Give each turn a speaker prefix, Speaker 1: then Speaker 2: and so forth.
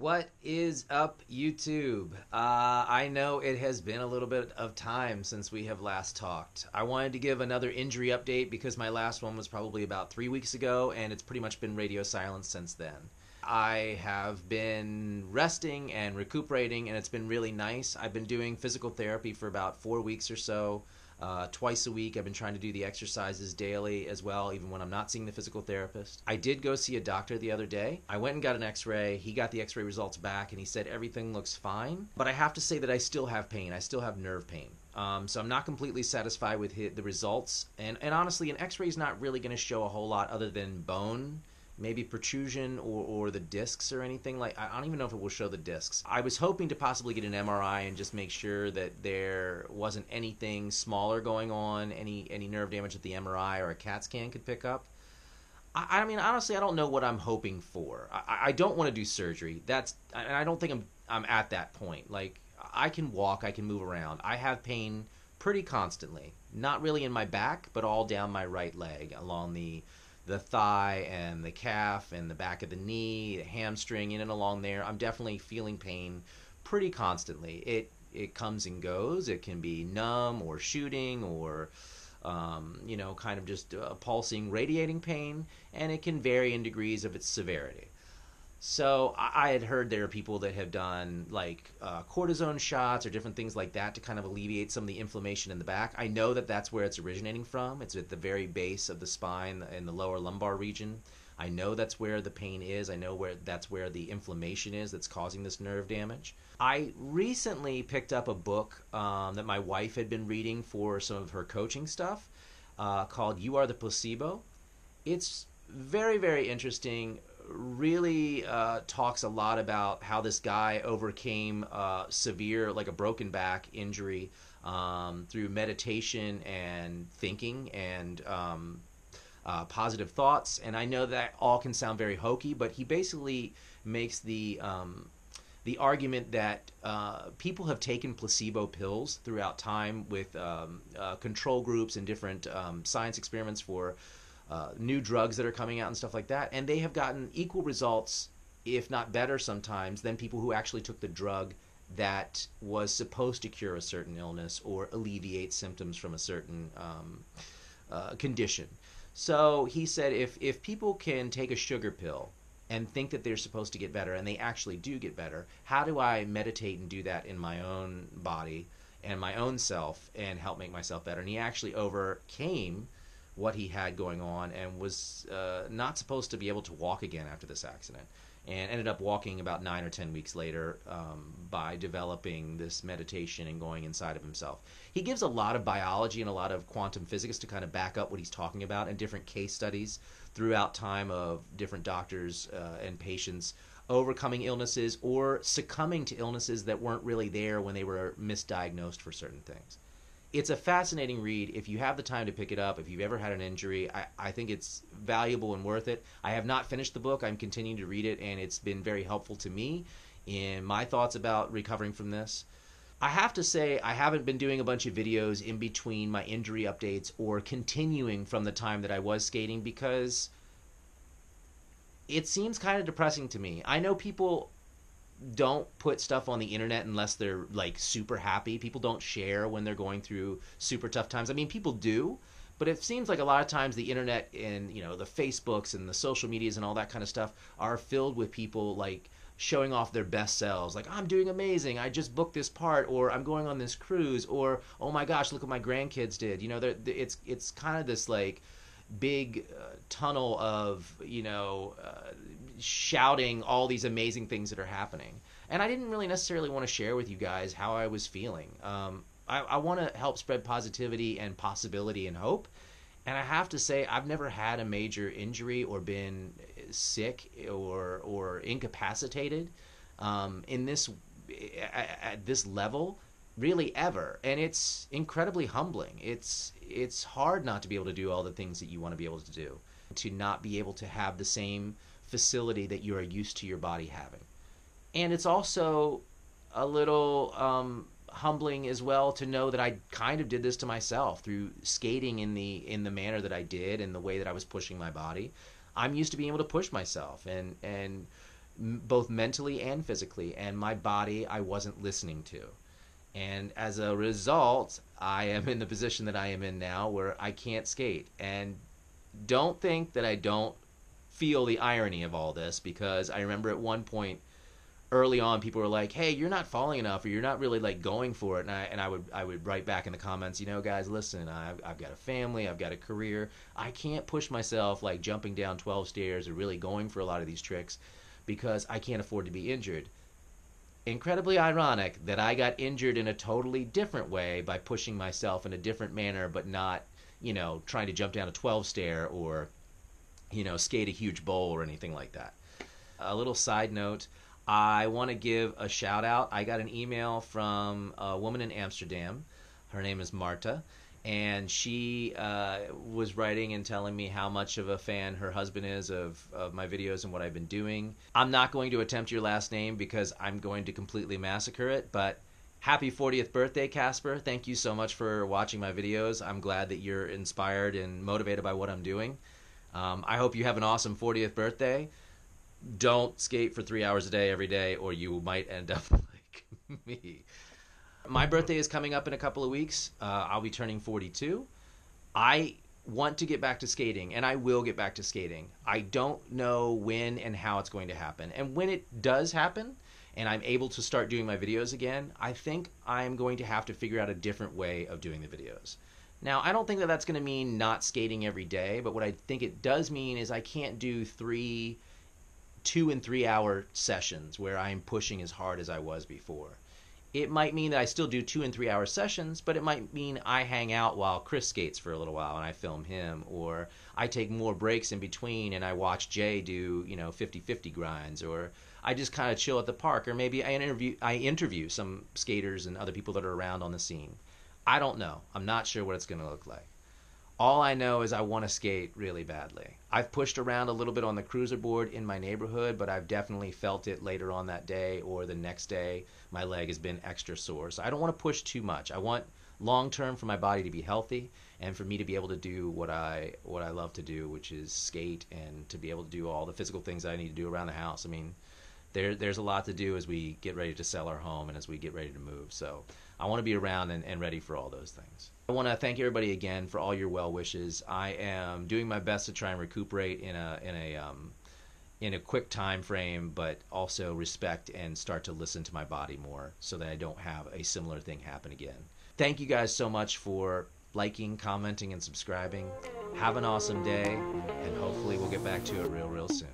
Speaker 1: What is up, YouTube? I know it has been a little bit of time since we have last talked. I wanted to give another injury update because my last one was probably about 3 weeks ago, and it's pretty much been radio silence since then. I have been resting and recuperating, and it's been really nice. I've been doing physical therapy for about 4 weeks or so. Twice a week. I've been trying to do the exercises daily as well, even when I'm not seeing the physical therapist. I did go see a doctor the other day. I went and got an x-ray. He got the x-ray results back and he said everything looks fine. But I have to say that I still have pain. I still have nerve pain. So I'm not completely satisfied with the results. And honestly, an x-ray is not really going to show a whole lot other than bone, maybe protrusion or the discs or anything. Like, I don't even know if it will show the discs. I was hoping to possibly get an MRI and just make sure that there wasn't anything smaller going on, any nerve damage that the MRI or a CAT scan could pick up. I mean, honestly, I don't know what I'm hoping for. I don't want to do surgery. And I don't think I'm at that point. Like, I can walk, I can move around. I have pain pretty constantly. Not really in my back, but all down my right leg, along the thigh and the calf and the back of the knee, the hamstring, in and along there. I'm definitely feeling pain pretty constantly. It comes and goes. It can be numb or shooting or kind of just pulsing, radiating pain, and it can vary in degrees of its severity. So I had heard there are people that have done like cortisone shots or different things like that to kind of alleviate some of the inflammation in the back. I know that that's where it's originating from. It's at the very base of the spine in the lower lumbar region. I know that's where the pain is. I know that's where the inflammation is that's causing this nerve damage. I recently picked up a book that my wife had been reading for some of her coaching stuff called You Are the Placebo. It's very, very interesting. Really talks a lot about how this guy overcame severe, like a broken back injury through meditation and thinking and positive thoughts. And I know that all can sound very hokey, but he basically makes the argument that people have taken placebo pills throughout time with control groups and different science experiments for new drugs that are coming out and stuff like that, and they have gotten equal results, if not better sometimes, than people who actually took the drug that was supposed to cure a certain illness or alleviate symptoms from a certain condition. So he said if people can take a sugar pill and think that they're supposed to get better, and they actually do get better, how do I meditate and do that in my own body and my own self and help make myself better? And he actually overcame what he had going on and was not supposed to be able to walk again after this accident, and ended up walking about 9 or 10 weeks later by developing this meditation and going inside of himself. He gives a lot of biology and a lot of quantum physics to kind of back up what he's talking about, and different case studies throughout time of different doctors and patients overcoming illnesses or succumbing to illnesses that weren't really there when they were misdiagnosed for certain things. It's a fascinating read. If you have the time to pick it up, if you've ever had an injury, I think it's valuable and worth it. I have not finished the book. I'm continuing to read it, and it's been very helpful to me in my thoughts about recovering from this. I have to say, I haven't been doing a bunch of videos in between my injury updates or continuing from the time that I was skating because it seems kind of depressing to me. I know people don't put stuff on the internet unless they're like super happy. People don't share when they're going through super tough times. I mean, people do, but it seems like a lot of times the internet and the Facebooks and the social medias and all that kind of stuff are filled with people like showing off their best selves, like I'm doing amazing, I just booked this part, or I'm going on this cruise, or oh my gosh, look what my grandkids did. It's kind of this like big tunnel of shouting all these amazing things that are happening, and I didn't really necessarily want to share with you guys how I was feeling. I want to help spread positivity and possibility and hope, and I have to say I've never had a major injury or been sick or incapacitated in this at this level really ever, and it's incredibly humbling. It's hard not to be able to do all the things that you want to be able to do, to not be able to have the same facility that you are used to your body having. And it's also a little humbling as well to know that I kind of did this to myself through skating in the manner that I did and the way that I was pushing my body. I'm used to being able to push myself and both mentally and physically, and my body I wasn't listening to. And as a result, I am in the position that I am in now where I can't skate. And don't think that I don't feel the irony of all this, because I remember at one point early on people were like, hey, you're not falling enough, or you're not really like going for it. And I would write back in the comments, you know, guys, listen, I've got a family, I've got a career. I can't push myself like jumping down 12 stairs or really going for a lot of these tricks because I can't afford to be injured. Incredibly ironic that I got injured in a totally different way by pushing myself in a different manner, but not, you know, trying to jump down a 12 stair or, you know, skate a huge bowl or anything like that. A little side note, I want to give a shout out. I got an email from a woman in Amsterdam. Her name is Marta, and she was writing and telling me how much of a fan her husband is of my videos and what I've been doing. I'm not going to attempt your last name because I'm going to completely massacre it, but happy 40th birthday, Casper. Thank you so much for watching my videos. I'm glad that you're inspired and motivated by what I'm doing. I hope you have an awesome 40th birthday. Don't skate for 3 hours a day every day, or you might end up like me. My birthday is coming up in a couple of weeks. I'll be turning 42. I want to get back to skating, and I will get back to skating. I don't know when and how it's going to happen. And when it does happen, and I'm able to start doing my videos again, I think I'm going to have to figure out a different way of doing the videos. Now, I don't think that that's going to mean not skating every day, but what I think it does mean is I can't do 2 and 3 hour sessions where I'm pushing as hard as I was before. It might mean that I still do 2 and 3 hour sessions, but it might mean I hang out while Chris skates for a little while and I film him, or I take more breaks in between and I watch Jay do, you know, 50-50 grinds, or I just kind of chill at the park, or maybe I interview some skaters and other people that are around on the scene. I don't know. I'm not sure what it's going to look like. All I know is I want to skate really badly. I've pushed around a little bit on the cruiser board in my neighborhood, but I've definitely felt it later on that day or the next day. My leg has been extra sore. So I don't want to push too much. I want long term for my body to be healthy and for me to be able to do what I love to do, which is skate, and to be able to do all the physical things I need to do around the house. I mean, there's a lot to do as we get ready to sell our home and as we get ready to move. So I want to be around and ready for all those things. I want to thank everybody again for all your well wishes. I am doing my best to try and recuperate in a quick time frame, but also respect and start to listen to my body more so that I don't have a similar thing happen again. Thank you guys so much for liking, commenting, and subscribing. Have an awesome day, and hopefully we'll get back to it real soon.